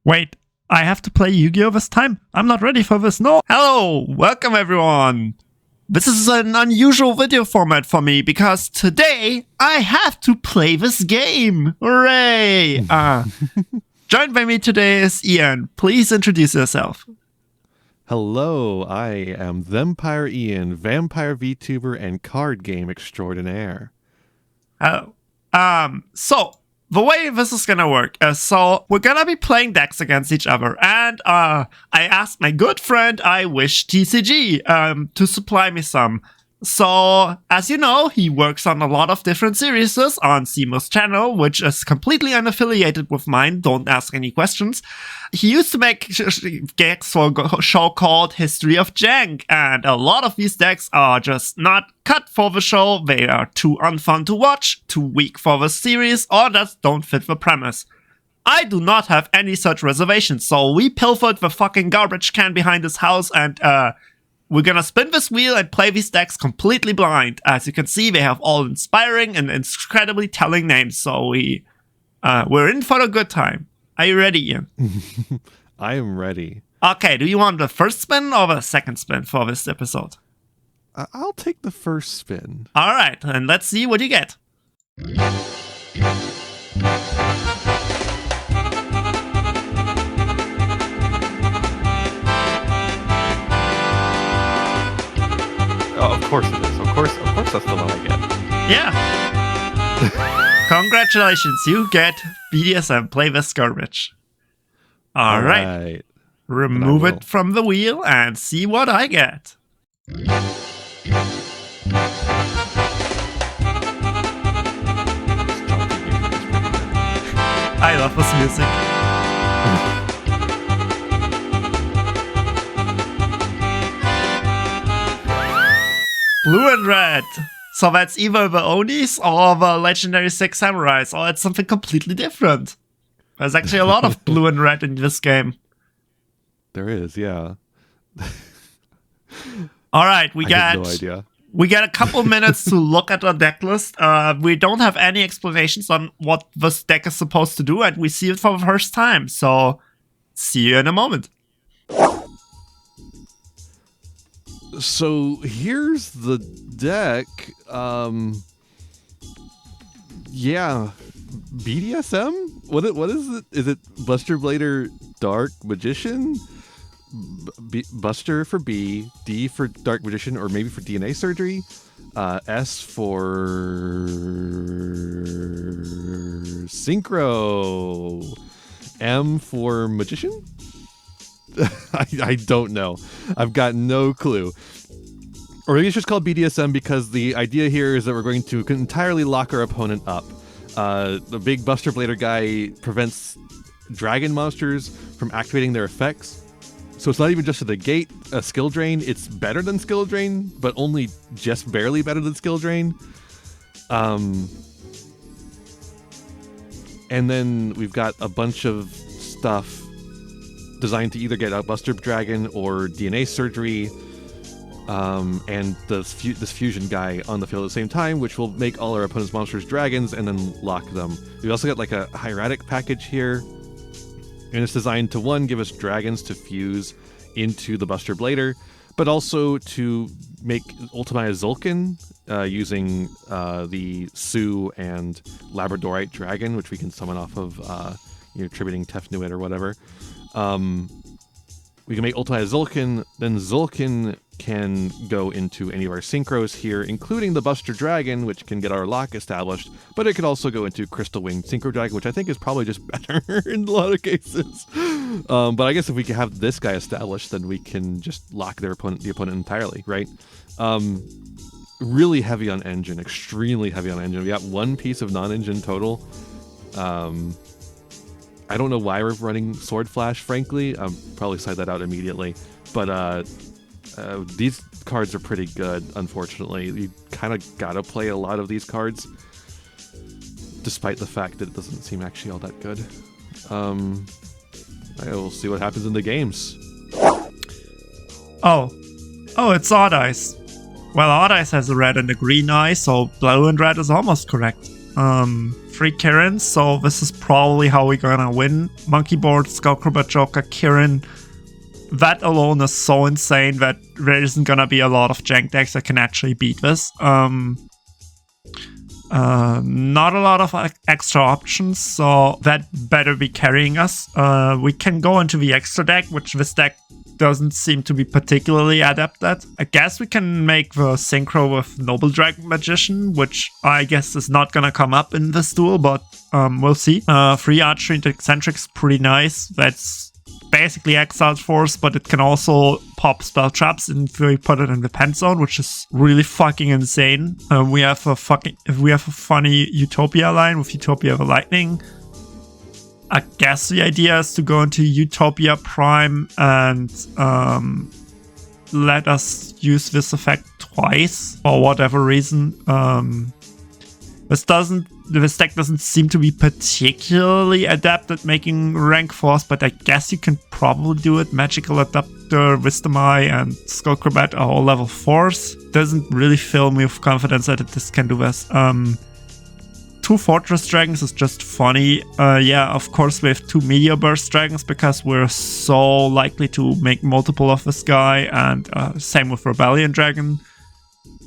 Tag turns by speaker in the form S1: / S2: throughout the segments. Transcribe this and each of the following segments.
S1: Wait, I have to play Yu-Gi-Oh! This time? I'm not ready for this, no! Hello! Welcome everyone! This is an unusual video format for me because today I have to play this game! Hooray! Joined by me today is Ian. Please introduce yourself.
S2: Hello, I am Thempire Iain, vampire VTuber and card game extraordinaire.
S1: Oh. So, the way this is gonna work is, so we're gonna be playing decks against each other, and I asked my good friend I Wish TCG to supply me some. So, as you know, he works on a lot of different series on Simo's channel, which is completely unaffiliated with mine, don't ask any questions. He used to make decks for a show called History of Jank, and a lot of these decks are just not cut for the show, they are too unfun to watch, too weak for the series, or just don't fit the premise. I do not have any such reservations, so we pilfered the fucking garbage can behind his house, and we're gonna spin this wheel and play these decks completely blind. As you can see, they have all inspiring and incredibly telling names, so we're in for a good time. Are you ready, Ian?
S2: I am ready.
S1: Okay, do you want the first spin or the second spin for this episode?
S2: I'll take the first spin.
S1: Alright, and let's see what you get.
S2: Oh, of course it is. Of course that's the one I get.
S1: Yeah. Congratulations, you get BDSM. Play this garbage. Alright. Remove it from the wheel and see what I get. I love this music. Blue and red. So that's either the Onis or the legendary 6 samurais, or it's something completely different. There's actually a lot of blue and red in this game.
S2: There is, yeah.
S1: Alright, we
S2: have no idea.
S1: We get a couple minutes to look at our deck list. We don't have any explanations on what this deck is supposed to do, and we see it for the first time. So, see you in a moment.
S2: So here's the deck. Yeah, BDSM. What is it? Is it Buster Blader Dark Magician? Buster for B, D for Dark Magician, or maybe for DNA Surgery. S for Synchro. M for Magician. I don't know. I've got no clue. Or maybe it's just called BDSM because the idea here is that we're going to entirely lock our opponent up. The big Buster Blader guy prevents dragon monsters from activating their effects. So it's not even just to negate a skill drain, it's better than skill drain, but only just barely better than skill drain. And then we've got a bunch of stuff designed to either get a Buster Dragon or DNA Surgery, and this fusion guy on the field at the same time, which will make all our opponent's monsters dragons and then lock them. We also got like a hieratic package here, and it's designed to, one, give us dragons to fuse into the Buster Blader, but also to make Ultimate Zulkin using the Sioux and Labradorite Dragon, which we can summon off of Tributing Tefnuit or whatever. We can make Ultimate Zulkin, then Zulkin can go into any of our synchros here, including the Buster Dragon, which can get our lock established, but it could also go into Crystal Winged Synchro Dragon, which I think is probably just better in a lot of cases. But I guess if we can have this guy established, then we can just lock the opponent entirely, right? Really heavy on engine, extremely heavy on engine. We got one piece of non-engine total. I don't know why we're running Sword Flash, frankly. I'll probably side that out immediately. But these cards are pretty good, unfortunately. You kind of gotta play a lot of these cards, despite the fact that it doesn't seem actually all that good. We'll see what happens in the games.
S1: Oh, it's Odd Eyes. Well, Odd Eyes has a red and a green eye, so blue and red is almost correct. 3 Kirins, so this is probably how we're gonna win. Monkey Board, Skullcrabber, Joker, Kirin. That alone is so insane that there isn't gonna be a lot of jank decks that can actually beat this. Not a lot of extra options, so that better be carrying us. We can go into the extra deck, which this deck doesn't seem to be particularly adept at. I guess we can make the synchro with Noble Dragon Magician, which I guess is not gonna come up in this duel, but we'll see. 3 Archery into Eccentric's pretty nice. That's basically Exiled Force, but it can also pop spell traps if we put it in the pen zone, which is really fucking insane. We have a funny Utopia line with Utopia of Lightning. I guess the idea is to go into Utopia Prime and let us use this effect twice for whatever reason. This deck doesn't seem to be particularly adept at making rank force, but I guess you can probably do it. Magical Adapter, Wisdom Eye, and Skullcrabbat are all level 4s. Doesn't really fill me with confidence that this can do this. 2 Fortress Dragons is just funny. Yeah, of course we have 2 Meteor Burst Dragons because we're so likely to make multiple of this guy, and same with Rebellion Dragon.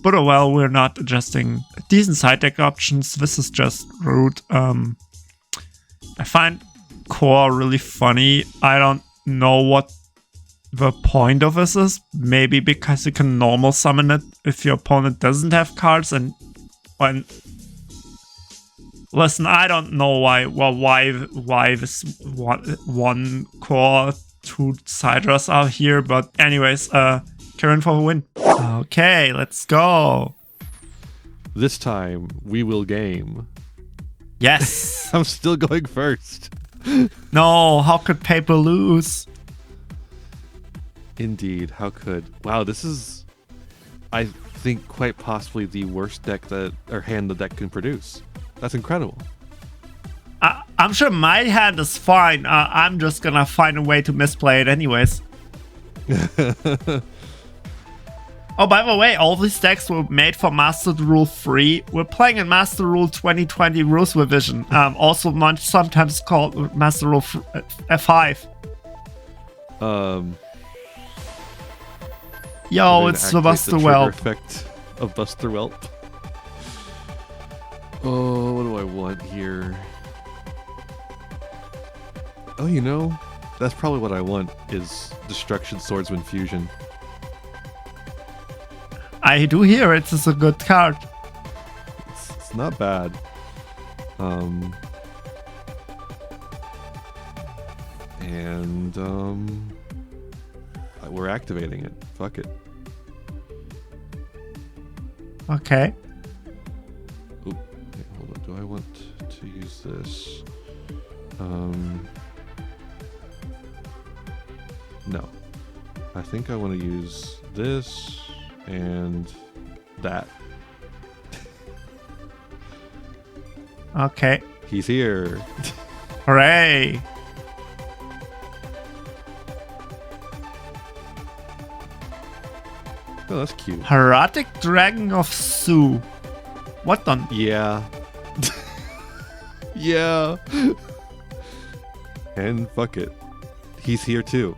S1: But oh well, we're not adjusting decent side deck options. This is just rude. I find Core really funny. I don't know what the point of this is. Maybe because you can normal summon it if your opponent doesn't have cards, and when... Listen, I don't know why this one Core, 2 Sidras are here, but anyways, Kirin for the win. Okay, let's go.
S2: This time, we will game.
S1: Yes.
S2: I'm still going first.
S1: No, how could paper lose?
S2: Indeed, how could? Wow, this is, I think, quite possibly the worst deck hand the deck can produce. That's incredible.
S1: I'm sure my hand is fine. I'm just gonna find a way to misplay it anyways. Oh, by the way, all these decks were made for Master Rule 3. We're playing in Master Rule 2020 Rules Revision, also sometimes called Master Rule F5. Yo, it's the Buster Whelp.
S2: Effect of Buster Whelp. Oh, what do I want here? Oh, you know, that's probably what I want is Destruction Swordsman Fusion.
S1: I do hear it is a good card.
S2: It's not bad. We're activating it. Fuck it.
S1: Okay.
S2: Oop, wait, hold on. Do I want to use this? No. I think I want to use this and that.
S1: Okay.
S2: He's here.
S1: Hooray.
S2: Oh, that's cute.
S1: Heroic Dragon of Su. What the?
S2: Yeah. Yeah. And fuck it. He's here too.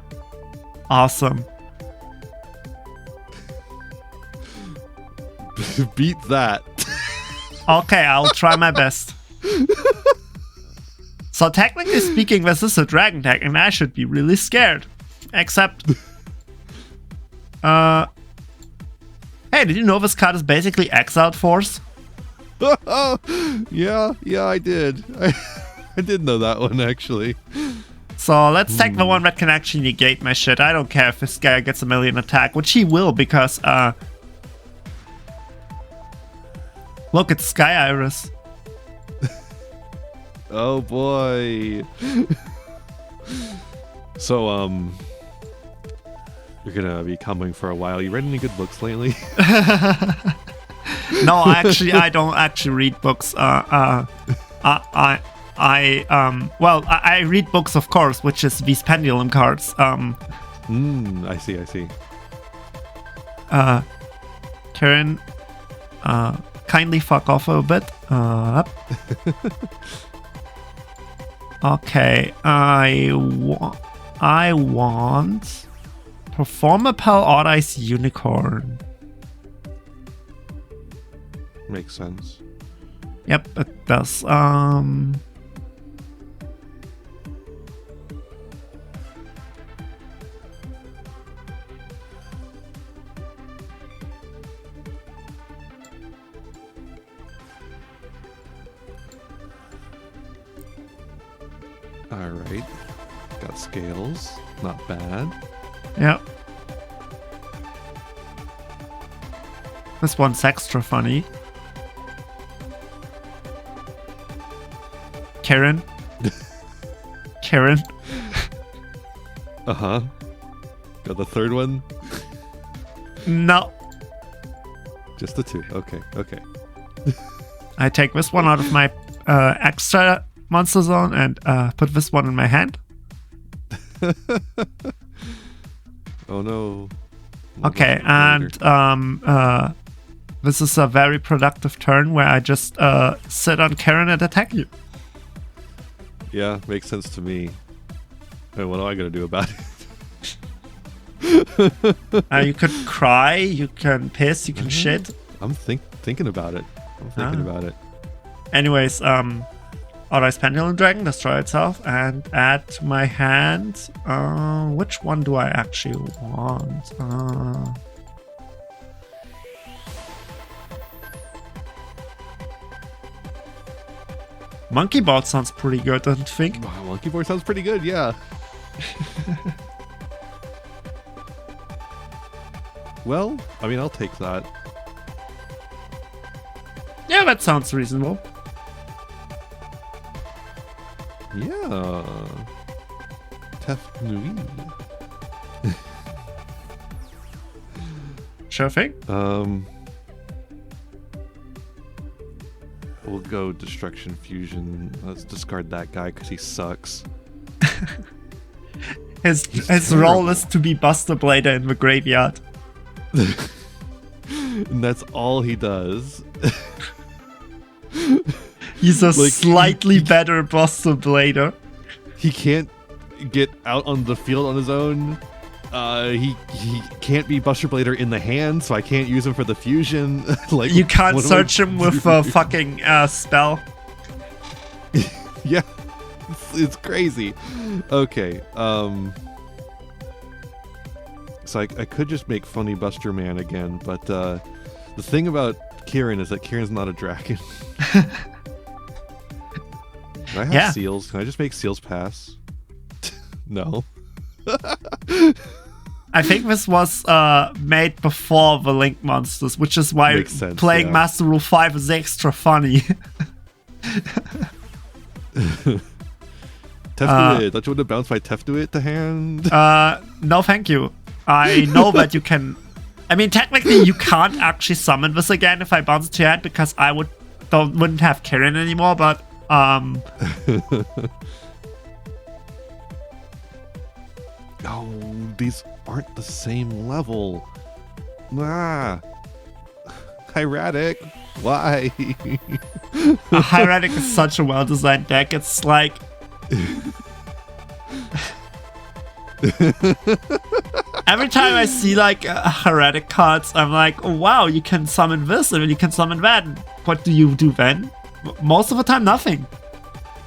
S1: Awesome.
S2: Beat that.
S1: Okay, I'll try my best. So technically speaking, this is a dragon deck, and I should be really scared. Except... Hey, did you know this card is basically Exiled Force?
S2: Yeah, I did. I did know that one, actually.
S1: So let's take the one that can actually negate my shit. I don't care if this guy gets a million attack, which he will, because, look, it's Sky Iris.
S2: Oh boy. So, you're gonna be coming for a while. You read any good books lately?
S1: No, actually, I don't actually read books. I read books, of course, which is these pendulum cards.
S2: I see.
S1: Kirin, kindly fuck off a bit. Okay, I want perform a Pal Odd Ice Unicorn.
S2: Makes sense.
S1: Yep, it does.
S2: Alright. Got scales. Not bad.
S1: Yep. This one's extra funny. Karen. Karen.
S2: Uh-huh. Got the third one?
S1: No.
S2: Just the two. Okay, okay.
S1: I take this one out of my extra monster zone and put this one in my hand.
S2: Oh no.
S1: Okay, and this is a very productive turn where I just sit on Karen and attack you.
S2: Yeah, makes sense to me. And what am I gonna do about it?
S1: You could cry, you can piss, you can shit.
S2: I'm thinking about it. I'm thinking about it.
S1: Anyways, Odd Ice Pendulum Dragon, destroy itself, and add to my hand. Which one do I actually want? Monkey Ball sounds pretty good, don't you think?
S2: Wow, Monkey Boy sounds pretty good, yeah. Well, I mean, I'll take that.
S1: Yeah, that sounds reasonable.
S2: Yeah. Tef Nui.
S1: Sure thing.
S2: We'll go Destruction Fusion. Let's discard that guy because he sucks.
S1: His role is to be Buster Blader in the graveyard.
S2: And that's all he does.
S1: He's a
S2: Like,
S1: slightly better Buster Blader.
S2: He can't get out on the field on his own. He can't be Buster Blader in the hand, so I can't use him for the fusion. Like,
S1: You can't
S2: what do
S1: search
S2: I
S1: him with
S2: do?
S1: a fucking spell.
S2: Yeah, it's crazy. Okay, so I could just make Funny Buster Man again, but the thing about Kieran is that Kieran's not a dragon. Do I have seals? Can I just make seals pass? No.
S1: I think this was made before the Link Monsters, which is why
S2: Makes sense,
S1: playing
S2: yeah.
S1: Master Rule 5 is extra funny.
S2: Tefnuit. Don't you want to bounce my Tefnuit to hand?
S1: No, thank you. I know that you can... I mean, technically, you can't actually summon this again if I bounce it to your hand, because I wouldn't have Karen anymore, but...
S2: Oh, these aren't the same level. Ah. Hieratic. Why?
S1: A Hieratic is such a well-designed deck. It's like... Every time I see like Hieratic cards, I'm like, oh, wow, you can summon this and you can summon that. What do you do then? Most of the time, nothing.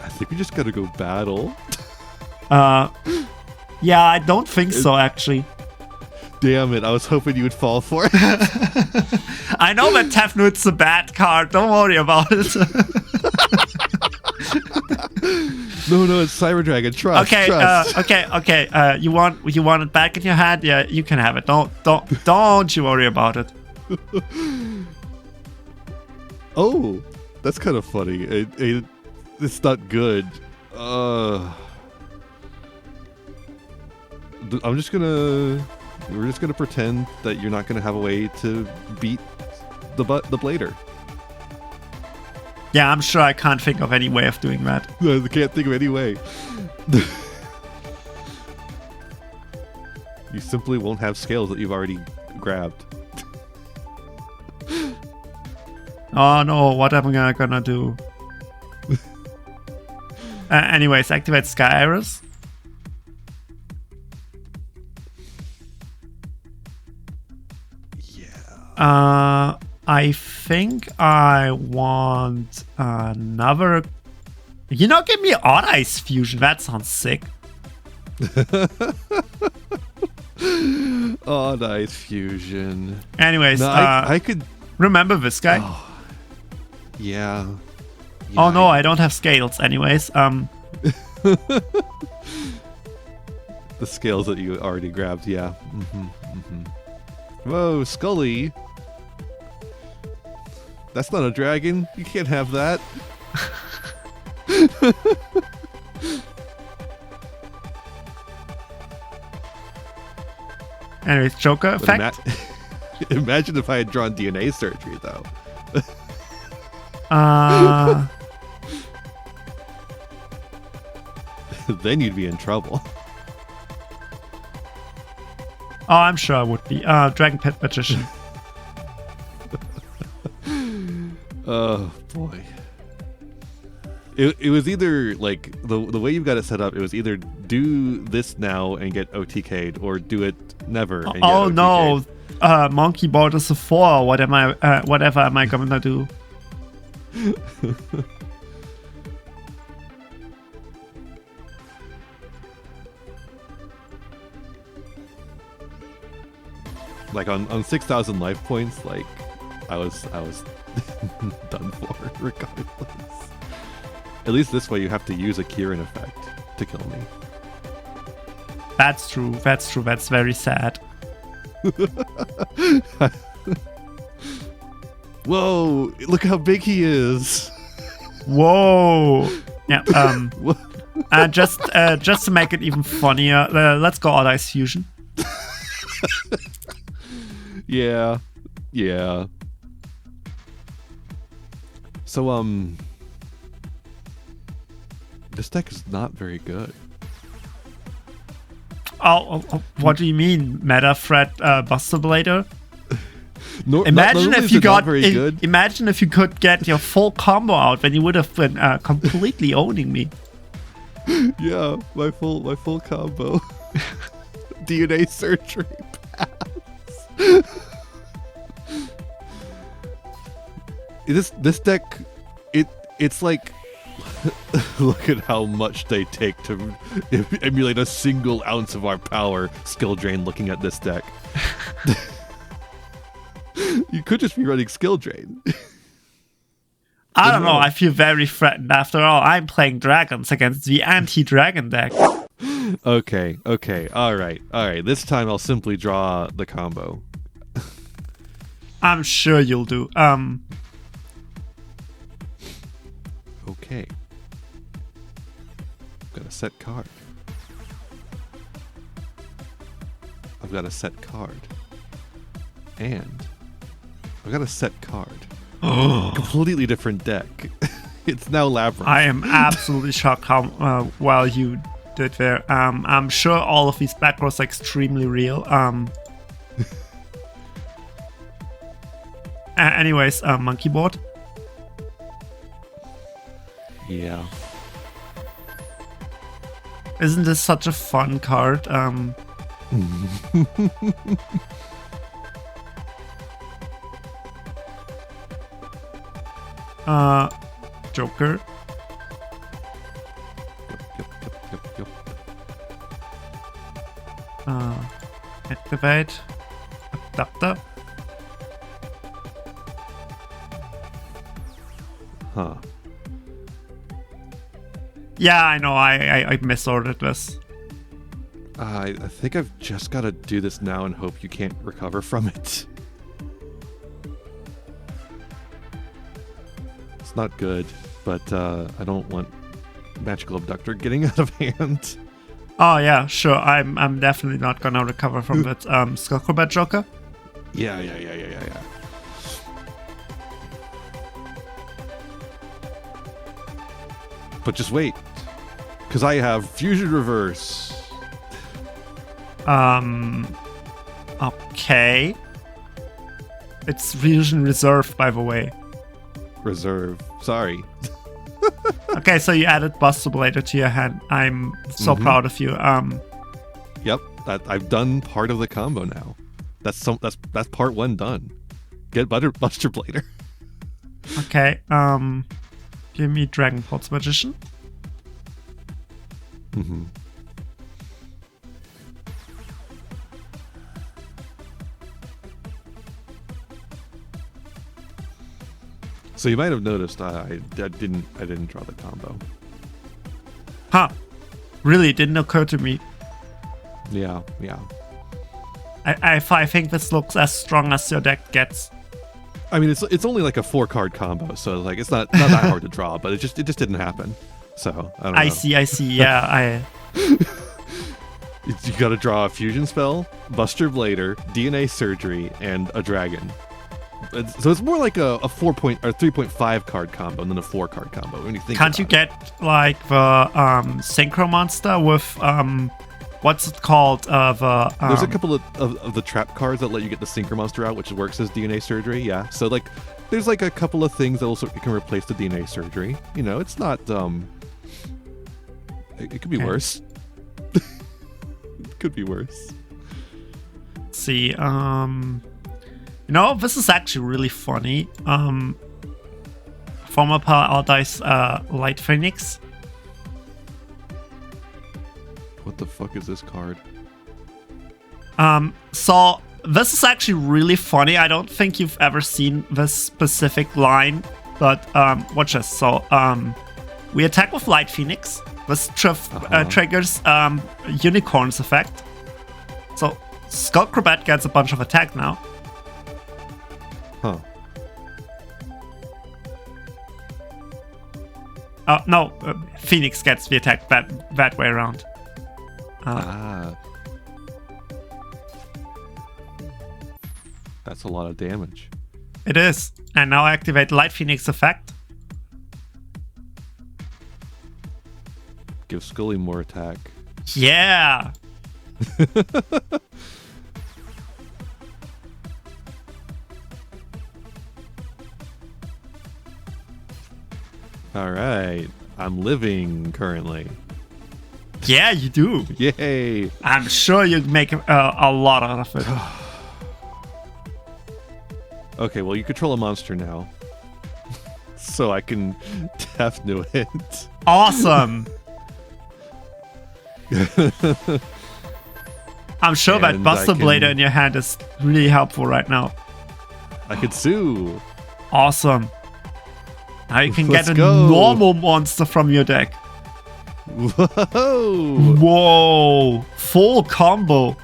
S2: I think we just gotta go battle.
S1: Yeah, I don't think so, actually.
S2: Damn it, I was hoping you would fall for it.
S1: I know that Tefnuit's a bad card. Don't worry about it.
S2: No, it's Cyber Dragon. Trust.
S1: Okay,
S2: trust.
S1: okay. You want it back in your hand? Yeah, you can have it. Don't you worry about it.
S2: Oh, that's kind of funny. It's not good. We're just gonna pretend that you're not gonna have a way to beat the Blader.
S1: Yeah, I'm sure I can't think of any way of doing that.
S2: I can't think of any way. You simply won't have scales that you've already grabbed.
S1: Oh no, what am I gonna do? Anyways, activate Sky Iris.
S2: Yeah.
S1: I think I want another. Give me Odd Eyes Fusion. That sounds sick.
S2: Oh, nice fusion.
S1: Anyways,
S2: No, I could
S1: remember this guy.
S2: Oh, yeah.
S1: Oh no, I don't have scales. Anyways,
S2: the scales that you already grabbed. Yeah. Whoa, Scully. That's not a dragon. You can't have that.
S1: Anyways, Joker
S2: But
S1: effect.
S2: Imagine if I had drawn DNA surgery, though. Then you'd be in trouble.
S1: Oh, I'm sure I would be. Dragon Pet Magician.
S2: Oh boy. It was either like the way you've got it set up. It was either do this now and get OTK'd, or do it never. And
S1: Oh
S2: get
S1: no,
S2: OTK'd.
S1: Monkey Board is a 4. Whatever am I gonna do?
S2: Like on 6,000 life points, like I was done for regardless. At least this way you have to use a Kieran effect to kill me.
S1: That's true. That's true. That's very sad.
S2: Whoa! Look how big he is.
S1: Whoa. Yeah. Just to make it even funnier, let's go Odd Eyes Fusion.
S2: Yeah. So this deck is not very good.
S1: Oh, what do you mean, Meta Threat Buster Blader?
S2: No,
S1: Imagine if you got.
S2: very good.
S1: Imagine if you could get your full combo out, then you would have been completely owning me.
S2: Yeah, my full combo. DNA surgery pass. This deck, it's like, look at how much they take to emulate a single ounce of our power. Skill drain. Looking at this deck, you could just be running skill drain.
S1: I don't know. I feel very threatened. After all, I'm playing dragons against the anti-dragon deck.
S2: Okay. All right. This time I'll simply draw the combo.
S1: I'm sure you'll do.
S2: Okay. I've got a set card. And I've got a set card. Completely different deck. It's now Labyrinth.
S1: I am absolutely shocked how well you did there. I'm sure all of these back rows are extremely real. Anyways, Monkey Board.
S2: Yeah.
S1: Isn't this such a fun card? Joker.
S2: Yep.
S1: Activate. Adapter.
S2: Huh.
S1: Yeah, I know. I misordered this.
S2: I think I've just got to do this now and hope you can't recover from it. It's not good, but I don't want Magical Abductor getting out of hand.
S1: Oh yeah, sure. I'm definitely not gonna recover from it. Skullcrobat Joker.
S2: Yeah. But just wait, because I have Fusion Reverse.
S1: Okay. It's Fusion Reserve, by the way.
S2: reserve. Sorry.
S1: Okay, so you added Buster Blader to your hand. I'm so proud of you.
S2: Yep, I've done part of the combo now. That's part 1 done. Get Buster Blader.
S1: Okay, give me Dragon Pulse Magician.
S2: Mm-hmm. So you might have noticed I didn't draw the combo.
S1: Huh. Really, it didn't occur to me.
S2: Yeah.
S1: I think this looks as strong as your deck gets.
S2: I mean, it's only like a 4-card combo, so like it's not that hard to draw, but it just didn't happen. So I don't know.
S1: I see. Yeah,
S2: You got to draw a fusion spell, Buster Blader, DNA Surgery, and a dragon. So it's more like a 3.5 card combo than a 4-card combo when you think.
S1: Can't you get like the Synchro Monster with what's it called?
S2: There's a couple of the trap cards that let you get the Synchro Monster out, which works as DNA Surgery. Yeah, so like there's like a couple of things that also can replace the DNA Surgery. You know, it's not. It could be worse. It could be worse.
S1: Let's see. You know, this is actually really funny. Former Power Dice Light Phoenix.
S2: What the fuck is this card?
S1: So this is actually really funny. I don't think you've ever seen this specific line, but watch this. So we attack with Light Phoenix. This triggers Unicorn's effect. So Skullcrobat gets a bunch of attack now.
S2: Huh.
S1: No, Phoenix gets the attack that way around.
S2: That's a lot of damage.
S1: It is. And now I activate Light Phoenix effect.
S2: Give Scully more attack.
S1: Yeah.
S2: All right. I'm living currently.
S1: Yeah, you do.
S2: Yay.
S1: I'm sure you'd make a lot out of it.
S2: Okay, well, you control a monster now. So I can Tefnu it.
S1: Awesome. I'm sure that Buster Blader in your hand is really helpful right now.
S2: I could sue.
S1: Awesome. Now you can get a normal monster from your deck.
S2: Whoa!
S1: Whoa! Full combo.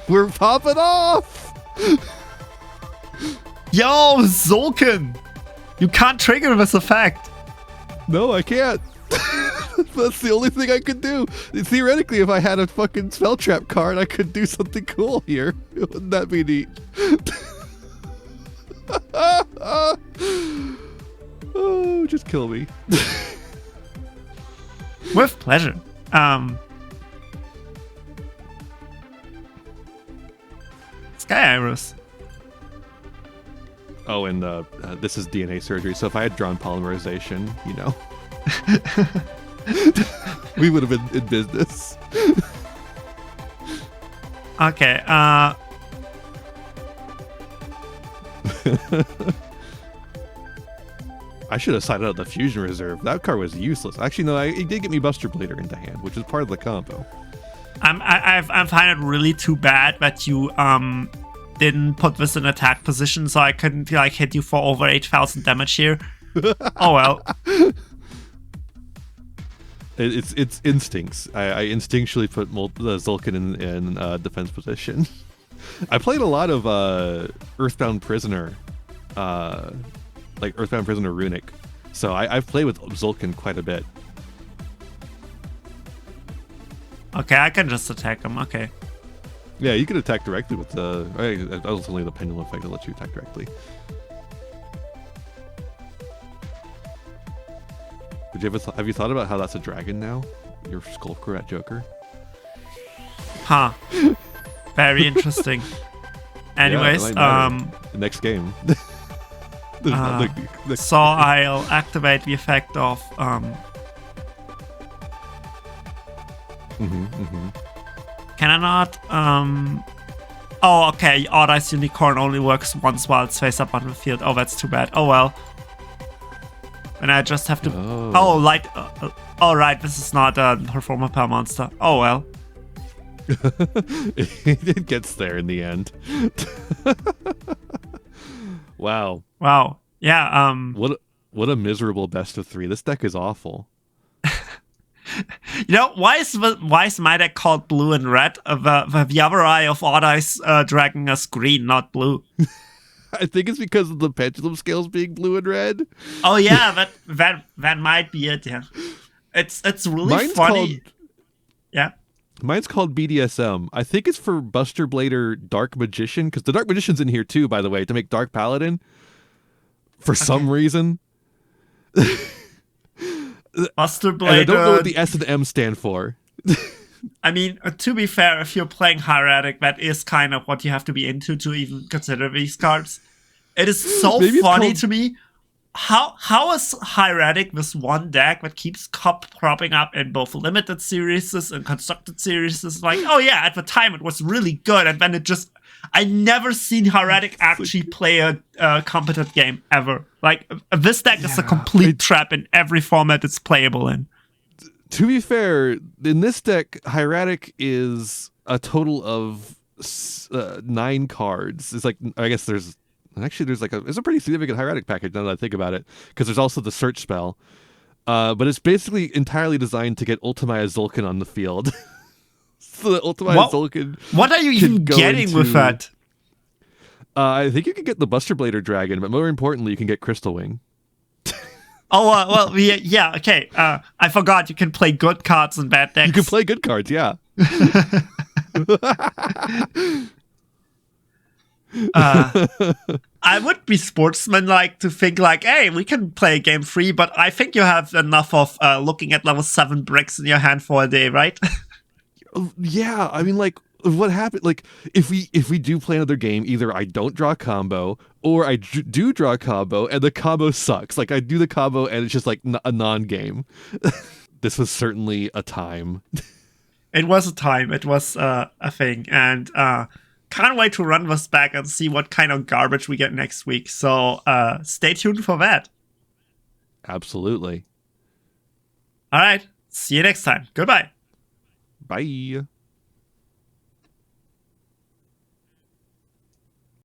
S2: We're popping off!
S1: Yo, Zulkin! You can't trigger this effect.
S2: No, I can't. That's the only thing I could do. Theoretically, if I had a fucking spell trap card, I could do something cool here. Wouldn't that be neat? Oh, just kill me.
S1: With pleasure. Sky Iris.
S2: Oh, and this is DNA Surgery, so if I had drawn Polymerization, you know, we would have been in business.
S1: Okay,
S2: I should have sided out the Fusion Reserve. That card was useless. Actually, no, it did get me Buster Blader into hand, which is part of the combo.
S1: I find it really too bad that you didn't put this in attack position, so I couldn't like hit you for over 8,000 damage here. Oh well.
S2: It's instincts. I instinctually put Zulkin in defense position. I played a lot of Earthbound Prisoner, like Earthbound Prisoner Runic. So I've played with Zulkin quite a bit.
S1: Okay, I can just attack him. Okay.
S2: Yeah, you could attack directly with the. That was only the pendulum effect that lets you attack directly. Have you thought about how that's a dragon now? Your Skullcrobat Joker.
S1: Huh. Very interesting. Anyways,
S2: the next game.
S1: So I'll activate the effect of Can I not? Oh, okay. Odd Eyes Unicorn only works once while it's face up on the field. Oh, that's too bad. Oh well. And I just have to. Oh, light. Oh, right. This is not a Performer Power monster. Oh well.
S2: It gets there in the end. Wow.
S1: Wow. Yeah.
S2: What a miserable best of 3. This deck is awful.
S1: You know, why is my deck called blue and red? The other eye of Odd Eyes dragging us green, not blue.
S2: I think it's because of the pendulum scales being blue and red.
S1: Oh yeah, that might be it. Yeah, it's really funny. Yeah.
S2: Mine's called BDSM. I think it's for Buster Blader Dark Magician, because the Dark Magician's in here too, by the way, to make Dark Paladin. For some reason.
S1: Buster Blader.
S2: And I don't know what the S and M stand for.
S1: I mean, to be fair, if you're playing Hieratic, that is kind of what you have to be into to even consider these cards. It is so funny to me. How is Hieratic this one deck that keeps cropping up in both limited series and constructed series? Like, oh yeah, at the time it was really good, and then it just... I never seen Hieratic actually play a competent game ever. Like, this deck is a complete trap in every format it's playable in.
S2: To be fair, in this deck, Hieratic is a total of 9 cards. It's like, I guess there's a pretty significant Hieratic package now that I think about it, because there's also the search spell. But it's basically entirely designed to get Ultimaya Zulkin on the field. So that Ultimaya Zulkin.
S1: What are you even getting with that?
S2: I think you can get the Buster Blader Dragon, but more importantly, you can get Crystal Wing.
S1: Yeah, okay. I forgot you can play good cards and bad decks.
S2: You can play good cards, yeah.
S1: I would be sportsman-like to think like, hey, we can play game 3, but I think you have enough of looking at level 7 bricks in your hand for a day, right?
S2: Yeah, I mean, like, what happened? Like, if we do play another game, either I don't draw a combo, or I do draw a combo, and the combo sucks. Like, I do the combo, and it's just like a non-game. This was certainly a time.
S1: It was a time. It was a thing, and can't wait to run this back and see what kind of garbage we get next week. So stay tuned for that.
S2: Absolutely.
S1: All right. See you next time. Goodbye.
S2: Bye.